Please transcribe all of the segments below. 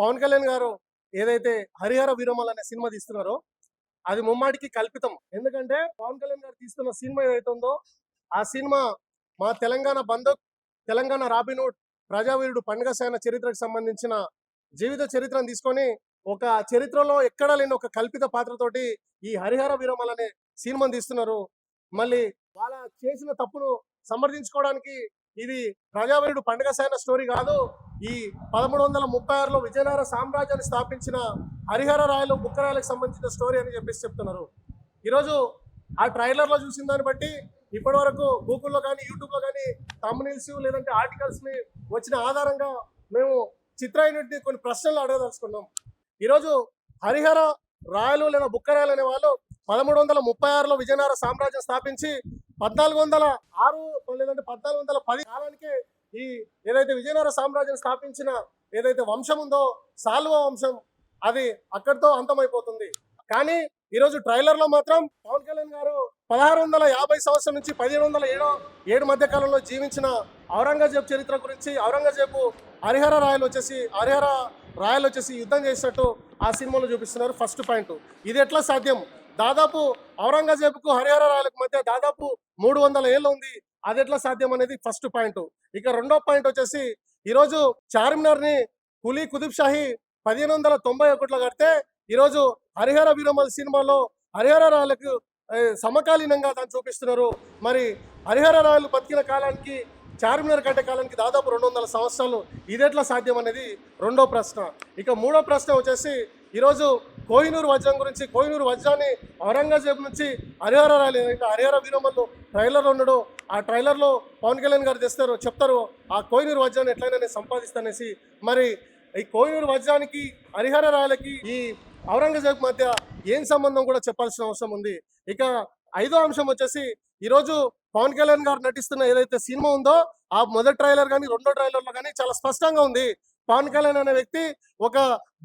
పవన్ కళ్యాణ్ గారు ఏదైతే హరిహర వీరమల్ అనే సినిమా తీస్తున్నారో అది ముమ్మాటికి కల్పితం. ఎందుకంటే పవన్ కళ్యాణ్ గారు తీస్తున్న సినిమా ఏదైతే ఉందో ఆ సినిమా మా తెలంగాణ బంధు, తెలంగాణ రాబిన్హుడ్, ప్రజావీరుడు, పండుగ సేన చరిత్రకు సంబంధించిన జీవిత చరిత్రను తీసుకొని ఒక చరిత్రలో ఎక్కడా లేని ఒక కల్పిత పాత్రతోటి ఈ హరిహర వీరమల్ అనే సినిమాని తీస్తున్నారు. మళ్ళీ వాళ్ళ చేసిన తప్పును సమర్థించుకోవడానికి ఇది ప్రజావీరుడు పండుగ సేన స్టోరీ కాదు, ఈ 1336లో విజయనగర సామ్రాజ్యాన్ని స్థాపించిన హరిహర రాయలు బుక్కరాయలకు సంబంధించిన స్టోరీ అని చెప్పేసి చెప్తున్నారు. ఈరోజు ఆ ట్రైలర్లో చూసిన దాన్ని బట్టి ఇప్పటి వరకు గూగుల్లో కానీ యూట్యూబ్లో కానీ తమ్నెయిల్స్ లేదంటే ఆర్టికల్స్ని వచ్చిన ఆధారంగా మేము చిత్రాయనుడిని కొన్ని ప్రశ్నలు అడగదలుచుకున్నాం. ఈరోజు హరిహర రాయలు లేదా బుక్కరాయలు అనే వాళ్ళు 1336లో విజయనగర సామ్రాజ్యం స్థాపించి 1406 లేదంటే 1410 కాలానికి ఈ ఏదైతే విజయనగర సామ్రాజ్యం స్థాపించిన ఏదైతే వంశం ఉందో సాల్వ వంశం అది అక్కడితో అంతమైపోతుంది. కానీ ఈరోజు ట్రైలర్లో మాత్రం పవన్ కళ్యాణ్ గారు 1650 సంవత్సరం నుంచి 1707 మధ్య కాలంలో జీవించిన ఔరంగజేబు చరిత్ర గురించి, ఔరంగజేబు హరిహర రాయలు వచ్చేసి యుద్ధం చేసినట్టు ఆ సినిమాలో చూపిస్తున్నారు. ఫస్ట్ పాయింట్, ఇది ఎట్లా సాధ్యం? దాదాపు ఔరంగజేబుకు హరిహర రాయలకు మధ్య దాదాపు 300 ఏళ్ళు ఉంది, అది ఎట్లా సాధ్యం అనేది ఫస్ట్ పాయింట్. ఇక రెండో పాయింట్ వచ్చేసి ఈరోజు చార్మినార్ని కులీ కుతుబ్ షాహీ 1591లో కడితే ఈరోజు హరిహర వీరమల్ సినిమాలో హరిహర రాయలకు సమకాలీనంగా దాన్ని చూపిస్తున్నారు. మరి హరిహర రాయలు బతికిన కాలానికి చార్మినార్ కట్టే కాలానికి దాదాపు 200 సంవత్సరాలు, ఇది ఎట్లా సాధ్యం అనేది రెండో ప్రశ్న. ఇక మూడో ప్రశ్న వచ్చేసి ఈరోజు కోహినూర్ వజ్రం గురించి, కోహినూర్ వజ్రాన్ని ఔరంగజేబు నుంచి హరిహర రాయలు హరిహర వీరమల్ ట్రైలర్లో ఉన్నాడు, ఆ ట్రైలర్లో పవన్ కళ్యాణ్ గారు చెప్తారు ఆ కోహినూర్ వజ్రాన్ని ఎట్లయినా నేను సంపాదిస్తానేసి. మరి ఈ కోహినూర్ వజ్రానికి హరిహర రాయలకి ఈ ఔరంగజేబు మధ్య ఏం సంబంధం కూడా చెప్పాల్సిన అవసరం ఉంది. ఇక ఐదో అంశం వచ్చేసి ఈరోజు పవన్ కళ్యాణ్ గారు నటిస్తున్న ఏదైతే సినిమా ఉందో ఆ మొదటి ట్రైలర్ కానీ రెండో ట్రైలర్లో కానీ చాలా స్పష్టంగా ఉంది పవన్ కళ్యాణ్ అనే వ్యక్తి ఒక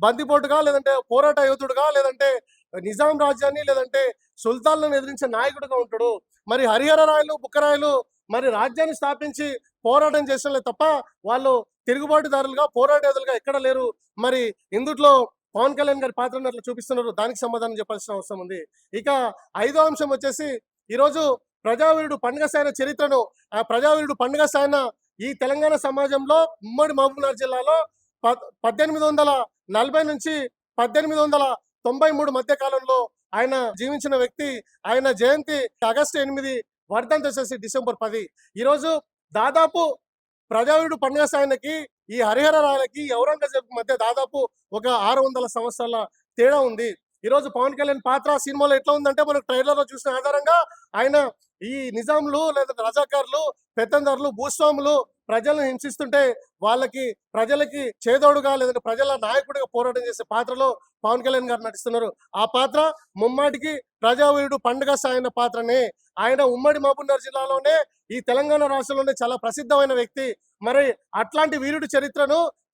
బందిపోటుగా లేదంటే పోరాట యోధుడుగా లేదంటే నిజాం రాజ్యాన్ని లేదంటే సుల్తాన్లను ఎదిరించే నాయకుడిగా ఉంటాడు. మరి హరిహర రాయలు బుక్కరాయలు మరి రాజ్యాన్ని స్థాపించి పోరాటం చేసిన తప్ప వాళ్ళు తిరుగుబాటుదారులుగా పోరాటేదులుగా ఎక్కడ లేరు. మరి ఇందుట్లో పవన్ కళ్యాణ్ గారి పాత్రను అట్లా చూపిస్తున్నారు, దానికి సమాధానం చెప్పాల్సిన అవసరం ఉంది. ఇక ఐదో అంశం వచ్చేసి ఈరోజు ప్రజావీరుడు పండుగ సేన చరిత్రను, ఆ ప్రజావీరుడు పండుగ సేన ఈ తెలంగాణ సమాజంలో ఉమ్మడి మహబూబ్నగర్ జిల్లాలో 1840 నుంచి 1893 మధ్య కాలంలో ఆయన జీవించిన వ్యక్తి. ఆయన జయంతి ఆగస్టు 8, వర్ధంతి వచ్చేసి డిసెంబర్ 10. ఈరోజు దాదాపు ప్రజావీరుడు పండుగ సేనకి ఈ హరిహర రాయలకి ఔరంగజేబు మధ్య దాదాపు ఒక 600 సంవత్సరాల తేడా ఉంది. ఈరోజు పవన్ కళ్యాణ్ పాత్ర సినిమాలో ఎట్లా ఉందంటే మనకు ట్రైలర్లో చూసిన ఆధారంగా ఆయన ఈ నిజాంలు లేదా రజాకారులు పెత్తందారులు భూస్వాములు ప్రజలను హింసిస్తుంటే ప్రజలకి చేదోడుగా లేదంటే ప్రజల నాయకుడిగా పోరాటం చేసే పాత్రలో పవన్ కళ్యాణ్ గారు నటిస్తున్నారు. ఆ పాత్ర ముమ్మాటికి ప్రజావీరుడు పండుగ సాయన పాత్రనే. ఆయన ఉమ్మడి మహబూబ్నగర్ జిల్లాలోనే ఈ తెలంగాణ రాష్ట్రంలోనే చాలా ప్రసిద్ధమైన వ్యక్తి. మరి అట్లాంటి వీరుడు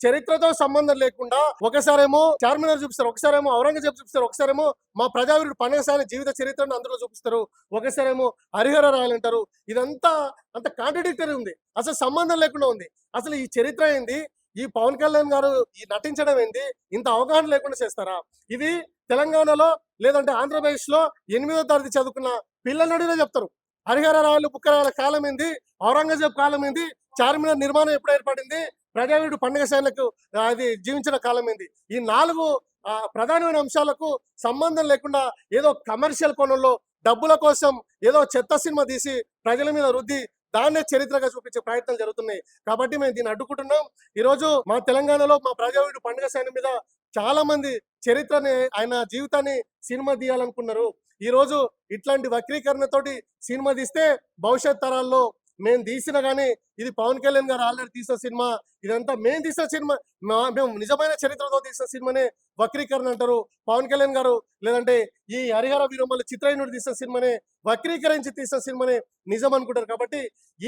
చరిత్రతో సంబంధం లేకుండా ఒకసారేమో చార్మినార్ చూపిస్తారు, ఒకసారేమో ఔరంగజేబు చూపిస్తారు, ఒకసారేమో మా ప్రజావీరుడు పండుగ సాయన జీవిత చరిత్రను అందులో చూపిస్తారు, ఒకసారేమో హరిహర రాయలు అంటారు. ఇదంతా అంత కాంట్రడిక్టరీ ఉంది, అసలు సంబంధం లేకుండా ఉంది. అసలు ఈ చరిత్ర ఏంది, ఈ పవన్ కళ్యాణ్ గారు ఈ నటించడం ఏంది, ఇంత అవగాహన లేకుండా చేస్తారా? ఇది తెలంగాణలో లేదంటే ఆంధ్రప్రదేశ్ లో 8వ తరగతి చదువుకున్న పిల్లలు అడిగినా చెప్తారు. హరిహర రాయలు బుక్కరాయల కాలం ఏంది, ఔరంగజేబు కాలం ఏంది, చార్మినార్ నిర్మాణం ఎప్పుడు ఏర్పడింది, ప్రజావీరుడు పండుగ సేనకు అది జీవించిన కాలం ఏంది, ఈ 4 ప్రధానమైన అంశాలకు సంబంధం లేకుండా ఏదో కమర్షియల్ కోణంలో డబ్బుల కోసం ఏదో చెత్త సినిమా తీసి ప్రజల మీద రుద్ది దాన్నే చరిత్రగా చూపించే ప్రయత్నాలు జరుగుతున్నాయి. కాబట్టి మేము దీన్ని అడ్డుకుంటున్నాం. ఈరోజు మా తెలంగాణలో మా ప్రజావీరుడు పండుగ సేన మీద చాలా మంది చరిత్రని ఆయన జీవితాన్ని సినిమా తీయాలనుకున్నారు. ఈరోజు ఇట్లాంటి వక్రీకరణతోటి సినిమా తీస్తే భవిష్యత్ తరాల్లో మేము తీసినా కానీ ఇది పవన్ కళ్యాణ్ గారు ఆల్రెడీ తీసిన సినిమా, ఇదంతా మేము తీసిన సినిమా, మేము నిజమైన చరిత్రతో తీసిన సినిమానే వక్రీకరణ అంటారు. పవన్ కళ్యాణ్ గారు లేదంటే ఈ హరిహర వీరమల్ చిత్రహీనుడు తీసిన సినిమానే వక్రీకరించి తీసిన సినిమానే నిజం అనుకుంటారు. కాబట్టి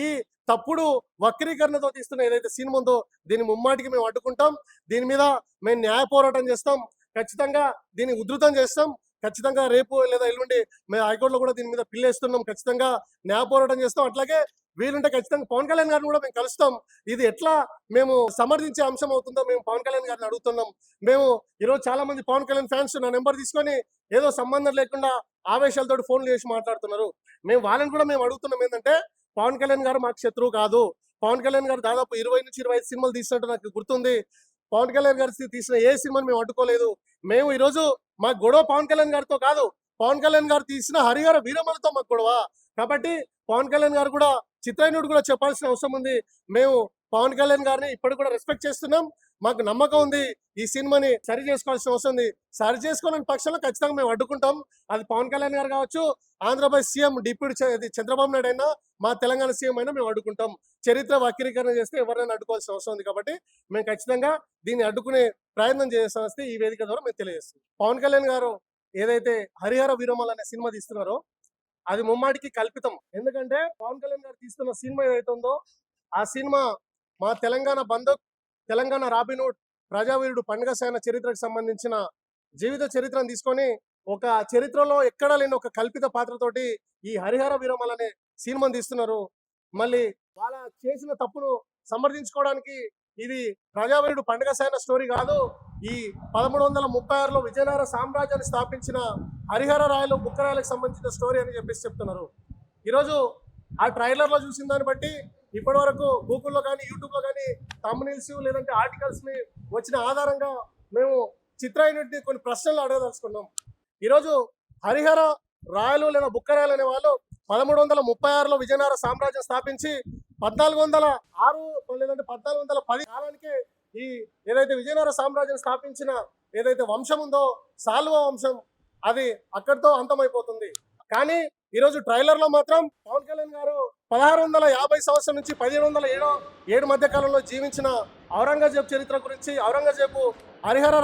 ఈ తప్పుడు వక్రీకరణతో తీస్తున్న ఏదైతే సినిమా ఉందో దీన్ని ముమ్మాటికి మేము అడ్డుకుంటాం. దీని మీద మేము న్యాయ పోరాటం చేస్తాం, ఖచ్చితంగా దీన్ని ఉధృతం చేస్తాం. ఖచ్చితంగా రేపు లేదా ఎల్లుండి మేము హైకోర్టులో కూడా దీని మీద పిల్లేస్తున్నాం. ఖచ్చితంగా న్యాయ పోరాటం చేస్తాం. అట్లాగే వీలుంటే ఖచ్చితంగా పవన్ కళ్యాణ్ గారిని కూడా మేము కలుస్తాం. ఇది ఎట్లా మేము సమర్థించే అంశం అవుతుందో మేము పవన్ కళ్యాణ్ గారిని అడుగుతున్నాం. మేము ఈరోజు చాలా మంది పవన్ కళ్యాణ్ ఫ్యాన్స్ నా నెంబర్ తీసుకొని ఏదో సంబంధం లేకుండా ఆవేశాలతోటి ఫోన్లు చేసి మాట్లాడుతున్నారు. మేము వాళ్ళని కూడా మేము అడుగుతున్నాం ఏంటంటే, పవన్ కళ్యాణ్ గారు మాకు శత్రువు కాదు. పవన్ కళ్యాణ్ గారు దాదాపు 20-25 సినిమాలు తీసినట్టు నాకు గుర్తుంది. పవన్ కళ్యాణ్ గారు తీసిన ఏ సినిమాని మేము అడ్డుకోలేదు. మేము ఈరోజు మా గొడవ పవన్ కళ్యాణ్ గారితో కాదు. పవన్ కళ్యాణ్ గారు తీసిన హరిహర వీరమలతో మాకు గొడవ. కాబట్టి పవన్ కళ్యాణ్ గారు కూడా చిత్రయూనిట్ కూడా చెప్పాల్సిన అవసరం ఉంది. మేము పవన్ కళ్యాణ్ గారిని ఇప్పటికి కూడా రెస్పెక్ట్ చేస్తున్నాం. మాకు నమ్మకం ఉంది ఈ సినిమాని సరి చేసుకోవాల్సిన అవసరం ఉంది. సరి చేసుకోలేని పక్షంలో ఖచ్చితంగా మేము అడ్డుకుంటాం. అది పవన్ కళ్యాణ్ గారు కావచ్చు, ఆంధ్రప్రదేశ్ సీఎం డిప్యూటీ చంద్రబాబు నాయుడు అయినా, మా తెలంగాణ సీఎం అయినా మేము అడ్డుకుంటాం. చరిత్ర వక్రీకరణ చేస్తే ఎవరైనా అడ్డుకోవాల్సిన అవసరం ఉంది. కాబట్టి మేము ఖచ్చితంగా దీన్ని అడ్డుకునే ప్రయత్నం చేస్తామని ఈ వేదిక ద్వారా మేము తెలియజేస్తాం. పవన్ కళ్యాణ్ గారు ఏదైతే హరిహర వీరమల అనే సినిమా తీస్తున్నారో అది ముమ్మాటికి కల్పితం. ఎందుకంటే పవన్ కళ్యాణ్ గారు తీస్తున్న సినిమా ఏదైతే ఉందో ఆ సినిమా మా తెలంగాణ బంధు, తెలంగాణ రాబిన్హుడ్, ప్రజావీరుడు, పండుగ సేన చరిత్రకు సంబంధించిన జీవిత చరిత్రను తీసుకొని ఒక చరిత్రలో ఎక్కడా లేని ఒక కల్పిత పాత్రతోటి ఈ హరిహర వీరమల అనే సినిమాని తీస్తున్నారు. మళ్ళీ వాళ్ళ చేసిన తప్పును సమర్థించుకోవడానికి ఇది ప్రజావీరుడు పండుగ సేన స్టోరీ కాదు. ఈ 1336లో విజయనగర సామ్రాజ్యాన్ని స్థాపించిన హరిహర రాయలు, బుక్కరాయలకు సంబంధించిన స్టోరీ అని చెప్పేసి చెప్తున్నారు. ఈరోజు ఆ ట్రైలర్లో చూసిన దాన్ని బట్టి ఇప్పటి వరకు గూగుల్లో కానీ యూట్యూబ్లో కానీ థంబ్నెయిల్స్ లేదంటే ఆర్టికల్స్ని వచ్చిన ఆధారంగా మేము చిత్రయూనిట్ని కొన్ని ప్రశ్నలు అడగదలుచుకున్నాం. ఈరోజు హరిహర రాయలు లేదా బుక్కరాయలు అనే వాళ్ళు 1336లో విజయనగర సామ్రాజ్యం స్థాపించి 1406 లేదంటే 1410 కాలానికి ఈ ఏదైతే విజయనగర సామ్రాజ్యం స్థాపించిన ఏదైతే వంశం ఉందో సాల్వ వంశం అది అక్కడితో అంతమైపోతుంది. కానీ ఈరోజు ట్రైలర్లో మాత్రం పవన్ కళ్యాణ్ గారు 1650 సంవత్సరం నుంచి 1707 మధ్య కాలంలో జీవించిన ఔరంగజేబు చరిత్ర గురించి, ఔరంగజేబు హరిహర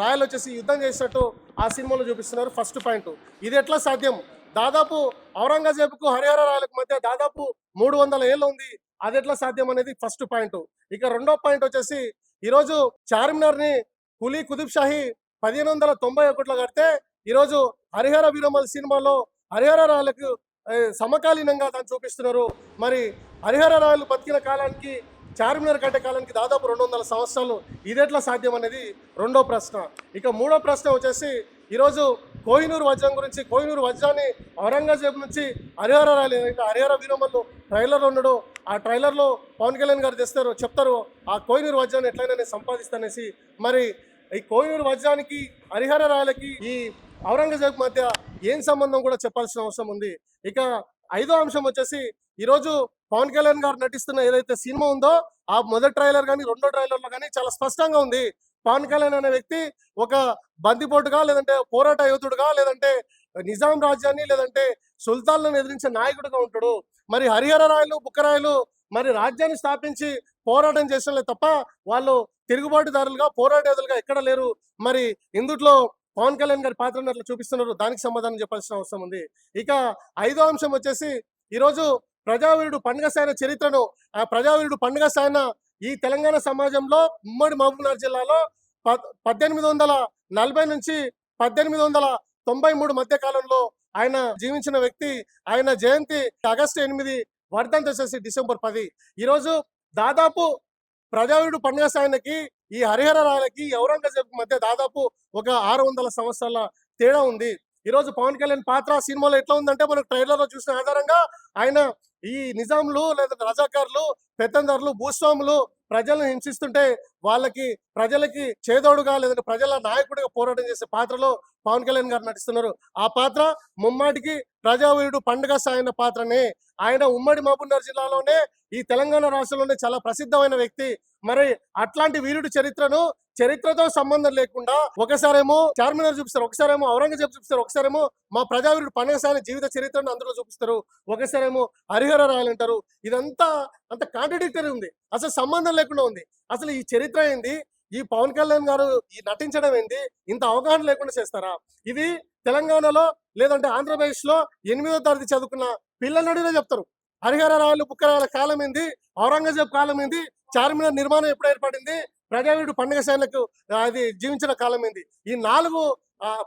రాయలు వచ్చేసి యుద్ధం చేసినట్టు ఆ సినిమాలో చూపిస్తున్నారు. ఫస్ట్ పాయింట్, ఇది ఎట్లా సాధ్యం? దాదాపు ఔరంగజేబుకు హరిహర రాయలకు మధ్య దాదాపు 300 ఏళ్ళు ఉంది. అది ఎట్లా సాధ్యం అనేది ఫస్ట్ పాయింట్. ఇక రెండో పాయింట్ వచ్చేసి ఈరోజు చార్మినార్ని కులీ కుతుబ్ షాహీ 1591లో కడితే ఈరోజు హరిహర వీరమల్ సినిమాలో హరిహర రాయలకు సమకాలీనంగా దాన్ని చూపిస్తున్నారు. మరి హరిహర రాయలు బతికిన కాలానికి చార్మినార్ కట్టే కాలానికి దాదాపు 200 సంవత్సరాలు. ఇది ఎట్లా సాధ్యం అనేది రెండో ప్రశ్న. ఇక మూడో ప్రశ్న వచ్చేసి ఈరోజు కోహినూర్ వజ్రం గురించి. కోహినూర్ వజ్రాన్ని ఔరంగజేబు నుంచి హరిహర రాయలు హరిహర వీరమల్లు ట్రైలర్లో ఉన్నాడు. ఆ ట్రైలర్లో పవన్ కళ్యాణ్ గారు చెప్తారు ఆ కోహినూర్ వజ్రాన్ని ఎట్లయినా నేను సంపాదిస్తానేసి. మరి ఈ కోహినూర్ వజ్రానికి హరిహర రాయలకి ఈ ఔరంగజేబు మధ్య ఏం సంబంధం కూడా చెప్పాల్సిన అవసరం ఉంది. ఇక ఐదో అంశం వచ్చేసి ఈరోజు పవన్ కళ్యాణ్ గారు నటిస్తున్న ఏదైతే సినిమా ఉందో ఆ మొదటి ట్రైలర్ కానీ రెండో ట్రైలర్లో కానీ చాలా స్పష్టంగా ఉంది పవన్ కళ్యాణ్ అనే వ్యక్తి ఒక బందిపోటుగా, లేదంటే పోరాట యోధుడుగా, లేదంటే నిజాం రాజ్యాన్ని లేదంటే సుల్తాన్లను ఎదిరించే నాయకుడిగా ఉంటాడు. మరి హరిహర రాయలు, బుక్కరాయలు మరి రాజ్యాన్ని స్థాపించి పోరాటం చేసిన తప్ప వాళ్ళు తిరుగుబాటుదారులుగా, పోరాటేదులుగా ఎక్కడ లేరు. మరి ఇందుట్లో పవన్ కళ్యాణ్ గారి పాత్రను అట్లా చూపిస్తున్నారు. దానికి సమాధానం చెప్పాల్సిన అవసరం ఉంది. ఇక ఐదో అంశం వచ్చేసి ఈరోజు ప్రజావీరుడు పండుగ సేన చరిత్రను, ఆ ప్రజావీరుడు పండుగ సేన ఈ తెలంగాణ సమాజంలో ఉమ్మడి మహబూబ్నగర్ జిల్లాలో 1840 నుంచి 1893 మధ్య కాలంలో ఆయన జీవించిన వ్యక్తి. ఆయన జయంతి ఆగస్టు 8, వర్ధంతి వచ్చేసి డిసెంబర్ 10. ఈరోజు దాదాపు ప్రజావీరుడు పండుగ సేనకి ఈ హరిహర రాయలకి ఔరంగజేబు మధ్య దాదాపు ఒక 600 సంవత్సరాల తేడా ఉంది. ఈరోజు పవన్ కళ్యాణ్ పాత్ర సినిమాలో ఎట్లా ఉందంటే మనకు ట్రైలర్లో చూసిన ఆధారంగా ఆయన ఈ నిజాంలు లేదా రజాకారులు, పెత్తందారులు, భూస్వాములు ప్రజలను హింసిస్తుంటే ప్రజలకి చేదోడుగా లేదంటే ప్రజల నాయకుడిగా పోరాటం చేసే పాత్రలో పవన్ కళ్యాణ్ గారు నటిస్తున్నారు. ఆ పాత్ర ముమ్మాటికి ప్రజావీరుడు పండుగ సాయన పాత్రనే. ఆయన ఉమ్మడి మహబూబ్నగర్ జిల్లాలోనే ఈ తెలంగాణ రాష్ట్రంలోనే చాలా ప్రసిద్ధమైన వ్యక్తి. మరి అట్లాంటి వీరుడి చరిత్రతో సంబంధం లేకుండా ఒకసారేమో చార్మినార్ చూపిస్తారు, ఒకసారేమో ఔరంగజేబు చూపిస్తారు, ఒకసారేమో మా ప్రజావీరుడు పండుగ సాయన జీవిత చరిత్రను అందులో చూపిస్తారు, ఒకసారేమో హరిహర రాయలు అంటారు. ఇదంతా అంత కాంట్రడిక్టరీ ఉంది, అసలు సంబంధం లేకుండా ఉంది. అసలు ఈ చరిత్ర ఏంది, ఈ పవన్ కళ్యాణ్ గారు ఈ నటించడం ఏంది, ఇంత అవగాహన లేకుండా చేస్తారా? ఇది తెలంగాణలో లేదంటే ఆంధ్రప్రదేశ్లో 8వ తరగతి చదువుకున్న పిల్లలడిలో చెప్తారు. హరిహర రాయలు, బుక్కరాయల కాలం ఏంది, ఔరంగజేబు కాలం ఏంది, చార్మినార్ నిర్మాణం ఎప్పుడు ఏర్పడింది, ప్రజావీరుడు పండుగ సేనకు అది జీవించిన కాలం ఏంది, ఈ 4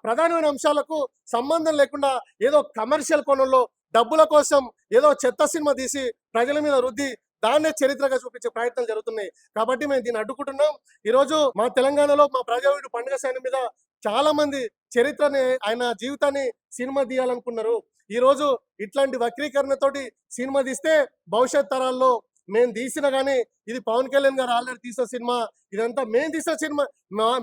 ప్రధానమైన అంశాలకు సంబంధం లేకుండా ఏదో కమర్షియల్ కోణంలో డబ్బుల కోసం ఏదో చెత్త సినిమా తీసి ప్రజల మీద రుద్ది దాన్నే చరిత్రగా చూపించే ప్రయత్నాలు జరుగుతున్నాయి. కాబట్టి మేము దీన్ని అడ్డుకుంటున్నాం. ఈరోజు మా తెలంగాణలో మా ప్రజావీరుడు పండుగ సైన మీద చాలా మంది చరిత్రని ఆయన జీవితాన్ని సినిమా తీయాలనుకున్నారు. ఈరోజు ఇట్లాంటి వక్రీకరణతోటి సినిమా తీస్తే భవిష్యత్ తరాల్లో మేము తీసినా గానీ ఇది పవన్ కళ్యాణ్ గారు ఆల్రెడీ తీసిన సినిమా, ఇదంతా మేము తీసిన సినిమా,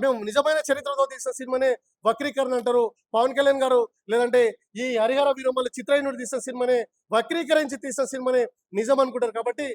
మేము నిజమైన చరిత్రతో తీసిన సినిమానే వక్రీకరణ అంటారు. పవన్ కళ్యాణ్ గారు లేదంటే ఈ హరిహర వీరమల్లు చిత్రహీనుడు తీసిన సినిమానే వక్రీకరించి తీసిన సినిమానే నిజం అనుకుంటారు. కాబట్టి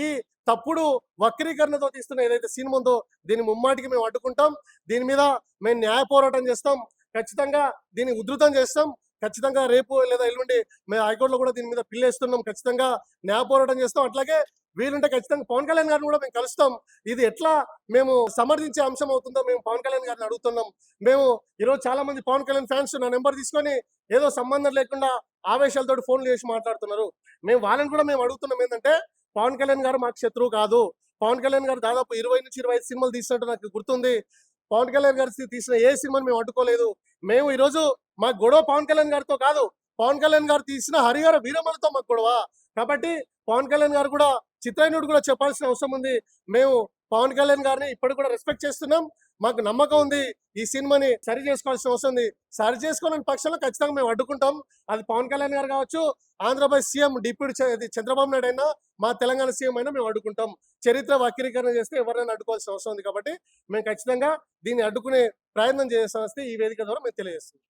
ఈ తప్పుడు వక్రీకరణతో తీస్తున్న ఏదైతే సినిమా ఉందో దీన్ని ముమ్మాటికి మేము అడ్డుకుంటాం. దీని మీద మేము న్యాయ పోరాటం చేస్తాం. ఖచ్చితంగా దీన్ని ఉధృతం చేస్తాం. ఖచ్చితంగా రేపు లేదా ఎల్లుండి మేము హైకోర్టులో కూడా దీని మీద పిల్లేస్తున్నాం. ఖచ్చితంగా న్యాయ పోరాటం చేస్తాం. అట్లాగే వీలుంటే ఖచ్చితంగా పవన్ కళ్యాణ్ గారిని కూడా మేము కలుస్తాం. ఇది ఎట్లా మేము సమర్థించే అంశం అవుతుందో మేము పవన్ కళ్యాణ్ గారిని అడుగుతున్నాం. మేము ఈరోజు చాలా మంది పవన్ కళ్యాణ్ ఫ్యాన్స్ నా నెంబర్ తీసుకొని ఏదో సంబంధం లేకుండా ఆవేశాలతో ఫోన్లు చేసి మాట్లాడుతున్నారు. మేము వాళ్ళని కూడా మేము అడుగుతున్నాం ఏంటంటే, పవన్ కళ్యాణ్ గారు మాకు శత్రువు కాదు. పవన్ కళ్యాణ్ గారు దాదాపు 20-25 సినిమాలు తీసినట్టు నాకు గుర్తుంది. పవన్ కళ్యాణ్ గారు తీసిన ఏ సినిమాని మేము అడ్డుకోలేదు. మేము ఈరోజు మా గొడవ పవన్ కళ్యాణ్ గారితో కాదు, పవన్ కళ్యాణ్ గారు తీసిన హరిహర వీరమలతో మాకు గొడవ. కాబట్టి పవన్ కళ్యాణ్ గారు కూడా చిత్రహీనుడు కూడా చెప్పాల్సిన అవసరం ఉంది. మేము పవన్ కళ్యాణ్ గారిని ఇప్పటికి కూడా రెస్పెక్ట్ చేస్తున్నాం. మాకు నమ్మకం ఉంది ఈ సినిమాని సరి చేసుకోవాల్సిన అవసరం ఉంది. సరి చేసుకోలేని పక్షంలో ఖచ్చితంగా మేము అడ్డుకుంటాం. అది పవన్ కళ్యాణ్ గారు కావచ్చు, ఆంధ్రప్రదేశ్ సీఎం డిప్యూటీ చంద్రబాబు నాయుడు అయినా, మా తెలంగాణ సీఎం అయినా మేము అడ్డుకుంటాం. చరిత్ర వక్రీకరణ చేస్తే ఎవరైనా అడ్డుకోవాల్సిన అవసరం ఉంది. కాబట్టి మేము ఖచ్చితంగా దీన్ని అడ్డుకునే ప్రయత్నం చేస్తామని ఈ వేదిక ద్వారా మేము తెలియజేస్తాం.